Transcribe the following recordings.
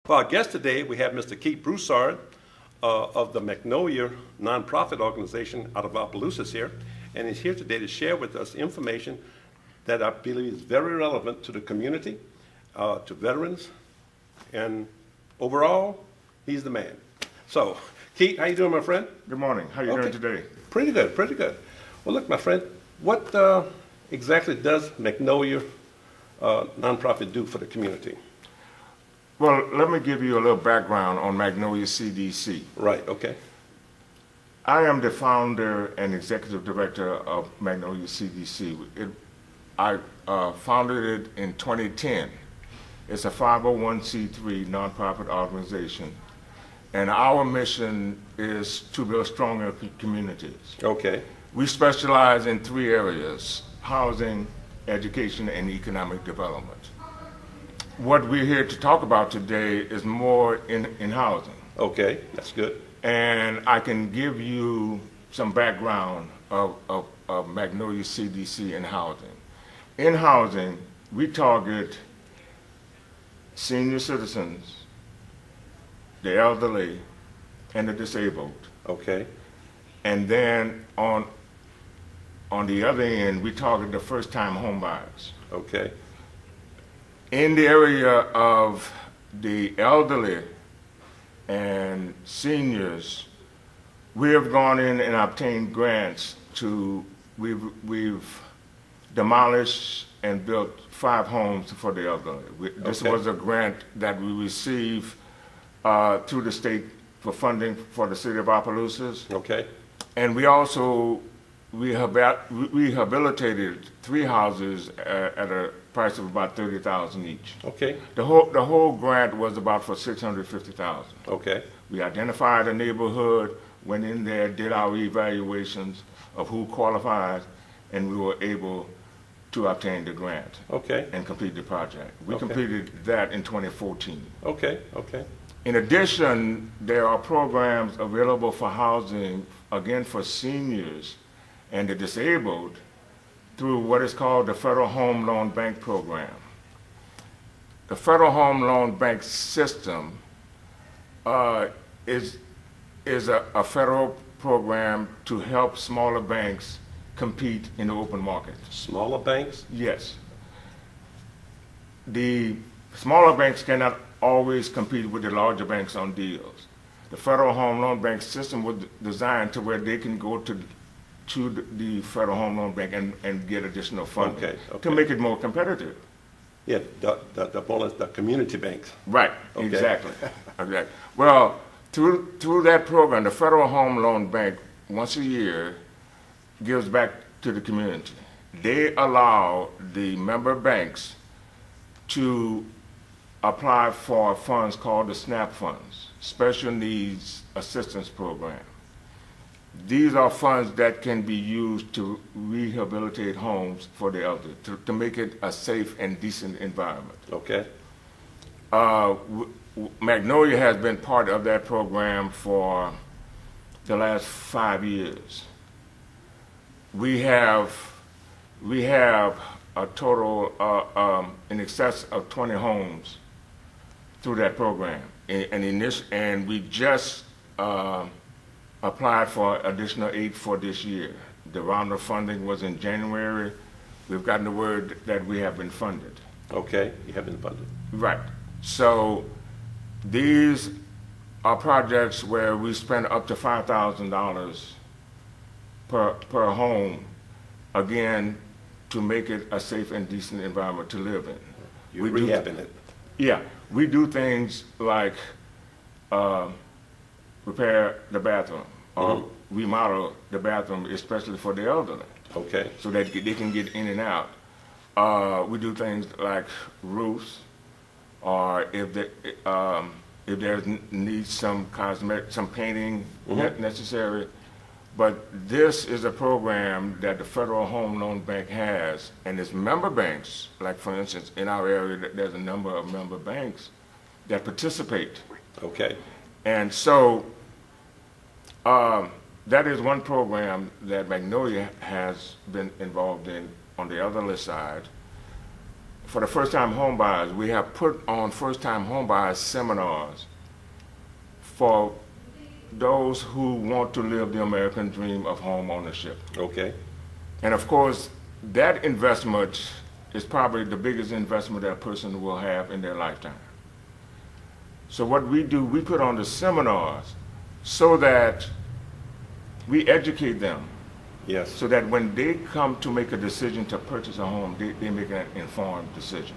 For our guest today, we have Mr. Keith Broussard of the Magnolia nonprofit organization out of Opelousas here, and he's here today to share with us information that I believe is very relevant to the community, to veterans, and overall, he's the man. So, Keith, how you doing, my friend? Good morning. How are you doing today? Pretty good, pretty good. Well, look, my friend, what exactly does Magnolia nonprofit do for the community? Well, let me give you a little background on Magnolia CDC. Right, okay. I am the founder and executive director of Magnolia CDC. I founded it in 2010. It's a 501c3 nonprofit organization, and our mission is to build stronger communities. Okay. We specialize in three areas: housing, education, and economic development. What we're here to talk about today is more in housing. Okay, that's good. And I can give you some background of Magnolia CDC in housing. In housing, we target senior citizens, the elderly, and the disabled. Okay. And then on the other end, we target the first-time home buyers. Okay. In the area of the elderly and seniors, we have gone in and obtained grants we've demolished and built 5 homes for the elderly. This was a grant that we received through the state for funding for the city of Opelousas. Okay. And we also rehabilitated 3 houses at a price of about $30,000 each. Okay. The whole grant was about for $650,000. Okay. We identified a neighborhood, went in there, did our evaluations of who qualified, and we were able to obtain the grant. Okay. And complete the project. We Okay. completed that in 2014. Okay. Okay. In addition, there are programs available for housing, again for seniors and the disabled, through what is called the Federal Home Loan Bank Program. The Federal Home Loan Bank system is a federal program to help smaller banks compete in the open market. Smaller banks? Yes. The smaller banks cannot always compete with the larger banks on deals. The Federal Home Loan Bank system was designed to where they can go to the Federal Home Loan Bank and get additional funding. Okay, okay. To make it more competitive. Yeah, the community banks. Right, Okay. exactly. Exactly. Well, through that program, the Federal Home Loan Bank, once a year, gives back to the community. They allow the member banks to apply for funds called the SNAP funds, Special Needs Assistance Program. These are funds that can be used to rehabilitate homes for the elderly, to make it a safe and decent environment. Okay. Magnolia has been part of that program for the last 5 years. We have a total in excess of 20 homes through that program, and we just applied for additional 8 for this year. The round of funding was in January. We've gotten the word that we have been funded. Okay, you have been funded. Right. So these are projects where we spend up to $5,000 per home, again, to make it a safe and decent environment to live in. You're rehabbing it. Yeah. We do things like repair the bathroom or remodel the bathroom, especially for the elderly. Okay. So that they can get in and out. We do things like roofs, or if there needs some cosmetic, some painting necessary. But this is a program that the Federal Home Loan Bank has, and its member banks, like for instance in our area, there's a number of member banks that participate. Okay. And so that is one program that Magnolia has been involved in on the elderly side. for the first-time home buyers, we have put on first-time home buyers seminars for those who want to live the American dream of home ownership. Okay. And of course, that investment is probably the biggest investment that a person will have in their lifetime. So what we do, we put on the seminars so that we educate them, Yes. so that when they come to make a decision to purchase a home, they make an informed decision.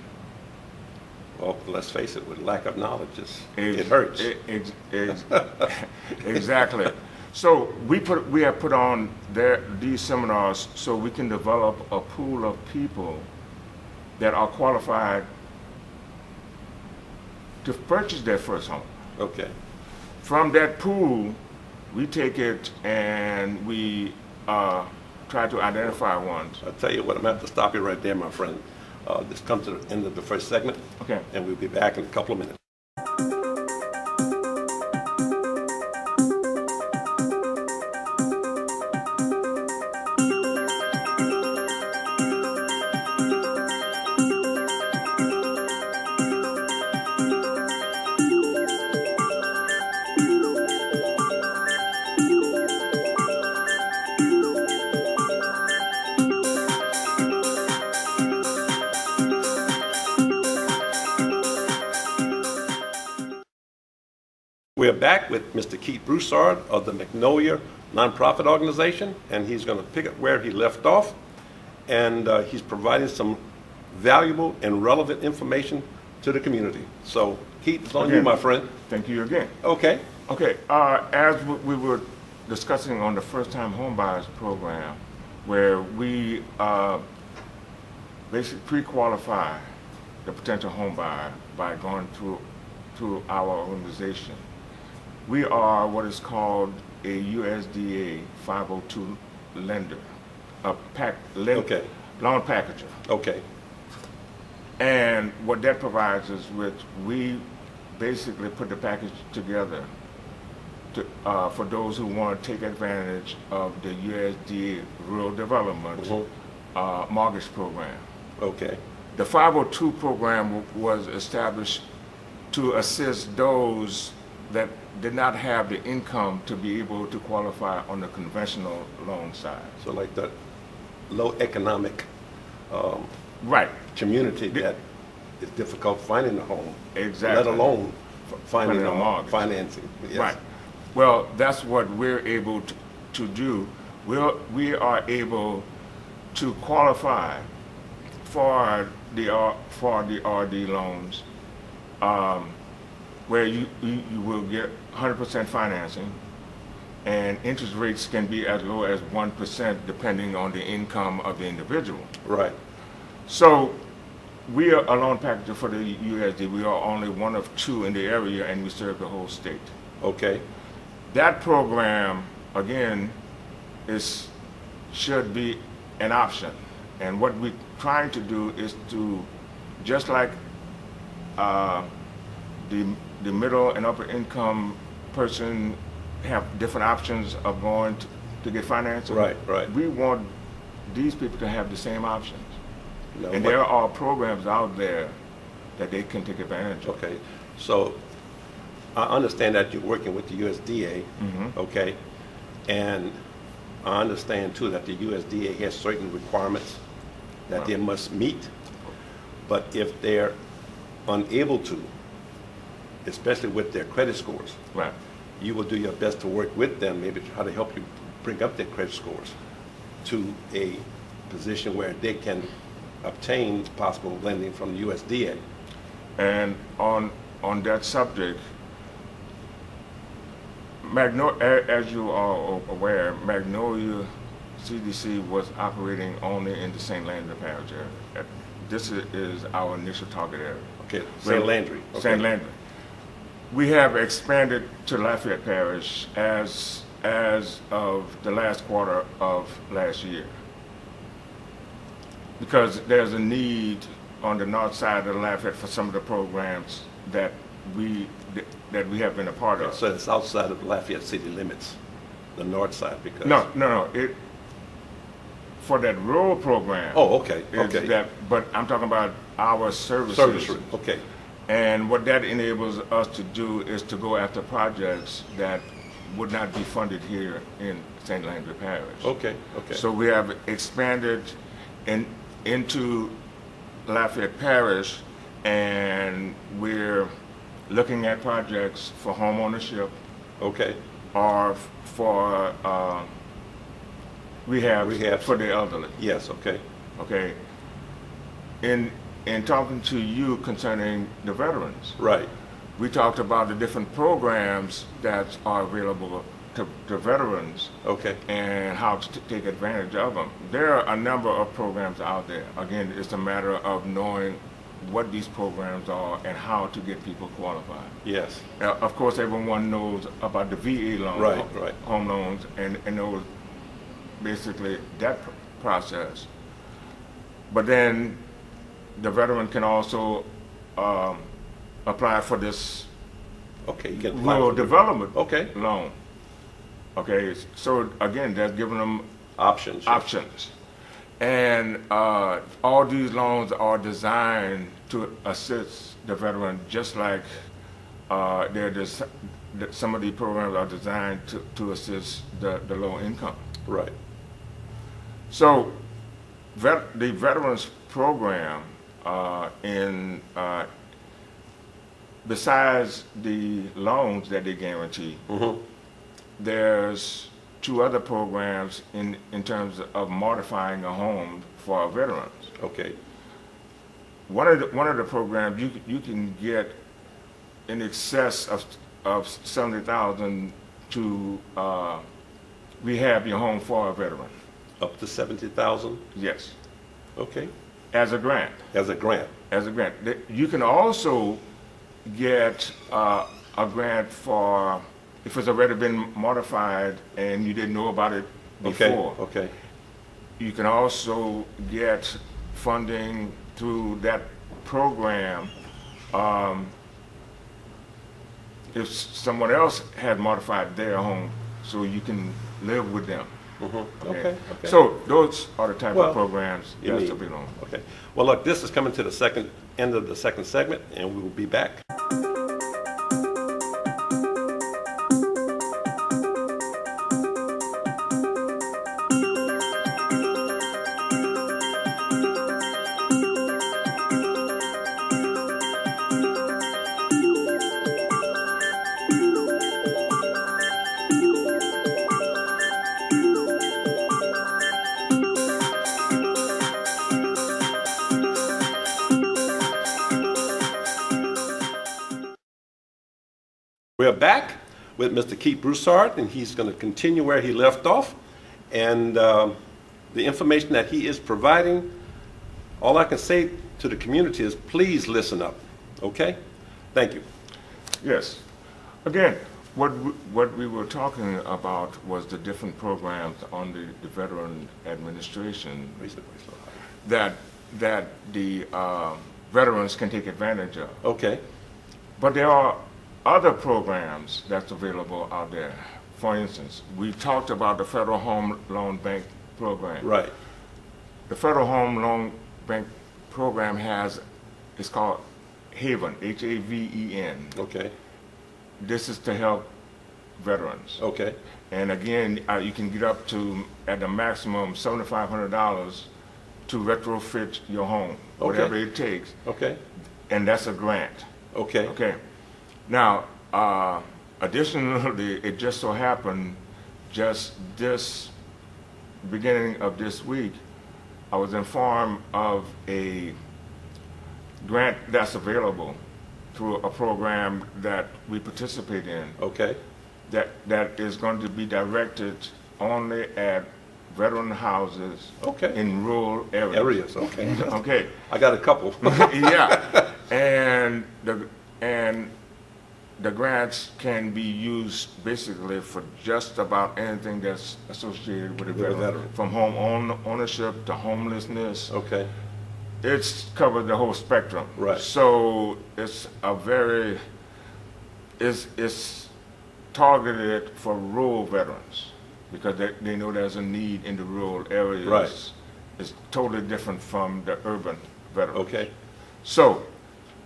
Well, let's face it, with lack of knowledge, it hurts. Exactly. So we have put on these seminars so we can develop a pool of people that are qualified to purchase their first home. Okay. From that pool, we take it and we try to identify ones. I'll tell you what, I'm going to have to stop you right there, my friend. This comes to the end of the first segment. Okay. And we'll be back in a couple of minutes. We're back with Mr. Keith Broussard of the Magnolia nonprofit organization, and he's going to pick up where he left off, and he's providing some valuable and relevant information to the community. So, Keith, it's on you, my friend. Thank you again. Okay. Okay, as we were discussing on the first-time homebuyers program, where we basically pre-qualify the potential homebuyer by going through our organization. We are what is called a USDA 502 lender, Okay. loan packager. Okay. And what that provides us with, we basically put the package together for those who want to take advantage of the USDA Rural Development mortgage program. Okay. The 502 program was established to assist those that did not have the income to be able to qualify on the conventional loan side. So like the low economic Right. community that is difficult finding a home. Exactly. Let alone finding Finding a a mortgage. financing. Yes. Right. Well, that's what we're able to do. We are able to qualify for the RD loans, where you will get 100% financing, and interest rates can be as low as 1% depending on the income of the individual. Right. So we are a loan packager for the USD. We are only one of two in the area, and we serve the whole state. Okay. That program, again, should be an option. And what we're trying to do is to, just like the middle and upper income person have different options of going to get financing. Right, right. We want these people to have the same options. Now, And there are programs out there that they can take advantage of. Okay, so I understand that you're working with the USDA, okay? And I understand too that the USDA has certain requirements that they must meet. But if they're unable to, especially with their credit scores, Right. you will do your best to work with them, maybe try to help you bring up their credit scores to a position where they can obtain possible lending from the USDA. And on that subject, as you are aware, Magnolia CDC was operating only in the St. Landry Parish area. This is our initial target area. Okay, St. Landry. Okay. St. Landry. We have expanded to Lafayette Parish as of the last quarter of last year, because there's a need on the north side of Lafayette for some of the programs that we have been a part of. So it's outside of Lafayette city limits, the north side, because... No. For that rural program. Oh, okay, is okay. but I'm talking about our services. Service, okay, And what that enables us to do is to go after projects that would not be funded here in St. Landry Parish. okay, okay. So we have expanded into Lafayette Parish, and we're looking at projects for home ownership Okay, or for rehab Rehab. for the elderly. yes, okay, Okay. In talking to you concerning the veterans, right, we talked about the different programs that are available to veterans okay, and how to take advantage of them. There are a number of programs out there. Again, it's a matter of knowing what these programs are and how to get people qualified. yes, Of course, everyone knows about the VA loan, Right. home loans, and knows basically that process. But then the veteran can also apply for this okay, you get. rural development Okay, loan. Okay, so again, that's giving them options. yeah. options. And all these loans are designed to assist the veteran, just like some of the programs are designed to assist the low income. Right, So the Veterans Program, besides the loans that they guarantee, there's two other programs in terms of modifying a home for our veterans. okay, One of the programs you can get in excess of 70,000 to rehab your home for a veteran. up to 70,000, Yes, okay, as a grant. as a grant, As a grant, you can also get a grant for if it's already been modified and you didn't know about it okay, before. okay, You can also get funding through that program if someone else had modified their home, so you can live with them. okay. So those are the type Well, of programs you that's need- available. Okay. Well, look, this is coming to the second end of the second segment, and we will be back. We're back with Mr. Keith Broussard, and he's going to continue where he left off. And the information that he is providing, all I can say to the community is please listen up, okay? Thank you. Yes. Again, what we were talking about was the different programs on the Veteran Administration that the veterans can take advantage of. Okay, But there are other programs that's available out there. For instance, we talked about the Federal Home Loan Bank program. right, The Federal Home Loan Bank program it's called Haven, Haven. okay, This is to help veterans. okay, And again, you can get up to, at the maximum, $7,500 to retrofit your home, whatever it takes. okay, And that's a grant. okay, Okay. Now, additionally, it just so happened, just this beginning of this week, I was informed of a grant that's available through a program that we participate in okay, that is going to be directed only at veteran houses Okay. in rural areas. areas, okay. Okay. I got a couple. Yeah, and the grants can be used basically for just about anything that's associated with a With a veteran, veteran. from home ownership to homelessness. Okay, It's covered the whole spectrum. Right. So it's it's targeted for rural veterans because they know there's a need in the rural areas. Right. It's totally different from the urban veterans. okay, So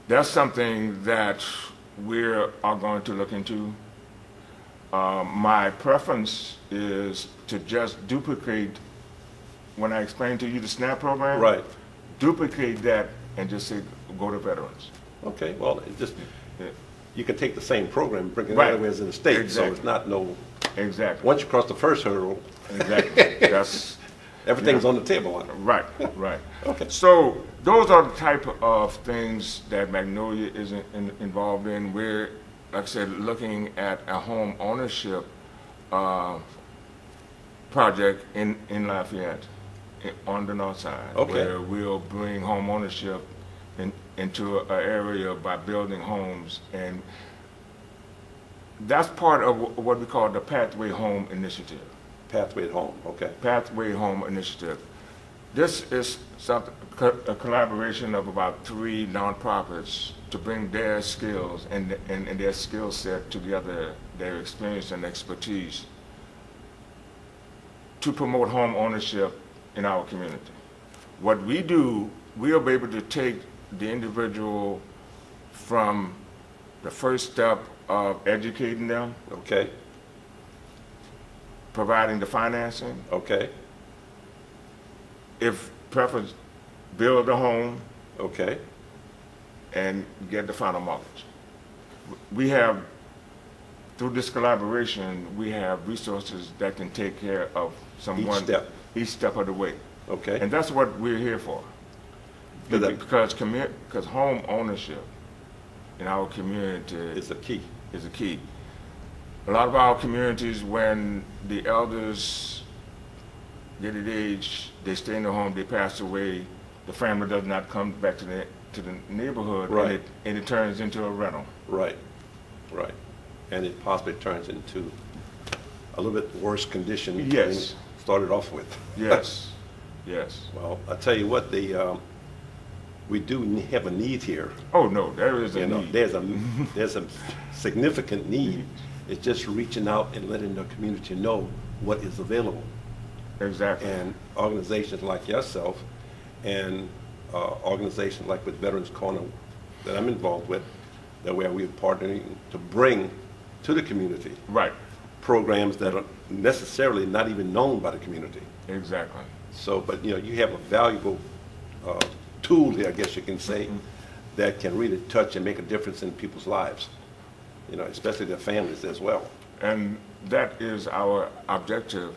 that's something that we are going to look into. My preference is to just duplicate, when I explained to you the SNAP program, Right. duplicate that and just say, go to veterans. Okay, well, it just, Yeah. you can take the same program and bring it Right. anywhere in the state, so Exactly. it's not no, Exactly, once you cross the first hurdle, exactly. That's, everything's Yeah. on the table on it. right, right. Okay. So those are the type of things that Magnolia is involved in. We're, like I said, looking at a home ownership project in Lafayette, on the north side. Okay. Where we'll bring home ownership into an area by building homes, and that's part of what we call the Pathway Home Initiative. Pathway at home, okay. Pathway Home Initiative. This is a collaboration of about 3 nonprofits to bring their skills and their skill set together, their experience and expertise, to promote home ownership in our community. What we do, we'll be able to take the individual from the first step of educating them, Okay, providing the financing, okay, if preference, build a home, okay, and get the final mortgage. We have, through this collaboration, we have resources that can take care of someone. Each step of the way. okay. And that's what we're here for. But that- Because home ownership in our community It's a key. is a key. A lot of our communities, when the elders get of age, they stay in the home, they pass away, the family does not come back to the neighborhood, Right. and it turns into a rental. Right, right. And it possibly turns into a little bit worse condition than Yes. it started off with. Yes, yes. Well, I tell you what, we do have a need here. Oh, no, there is a You know, need. there's a significant need. It's just reaching out and letting the community know what is available. Exactly. And organizations like yourself and organizations like with Veterans Corner that I'm involved with, that where we're partnering to bring to the community Right, programs that are necessarily not even known by the community. exactly. So, but you know, you have a valuable tool here, I guess you can say, that can really touch and make a difference in people's lives, you know, especially their families as well. And that is our objective,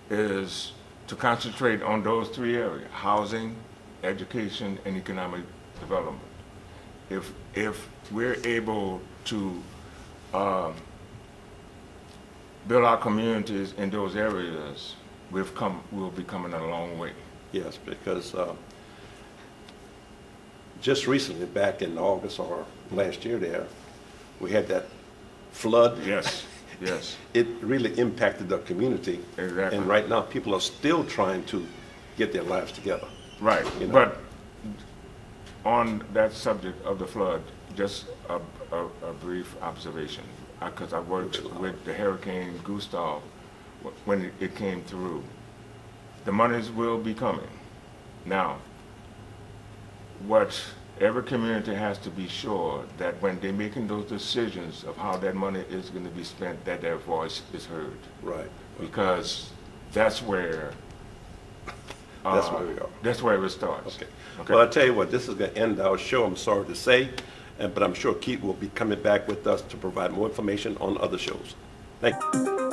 is to concentrate on those 3 areas: housing, education, and economic development. If we're able to build our communities in those areas, we'll be coming a long way. Yes, because just recently, back in August or last year there, we had that flood. Yes, yes, It really impacted the community. exactly. And right now, people are still trying to get their lives together. Right, You know. but on that subject of the flood, just a brief observation, because I worked with the Hurricane Gustav when it came through. The monies will be coming. Now, what every community has to be sure that when they're making those decisions of how that money is going to be spent, that their voice is heard, Right. because that's where That's where we are. that's where it starts. Okay. Okay. Well, I tell you what, this is going to end our show, I'm sorry to say, but I'm sure Keith will be coming back with us to provide more information on other shows. Thank you.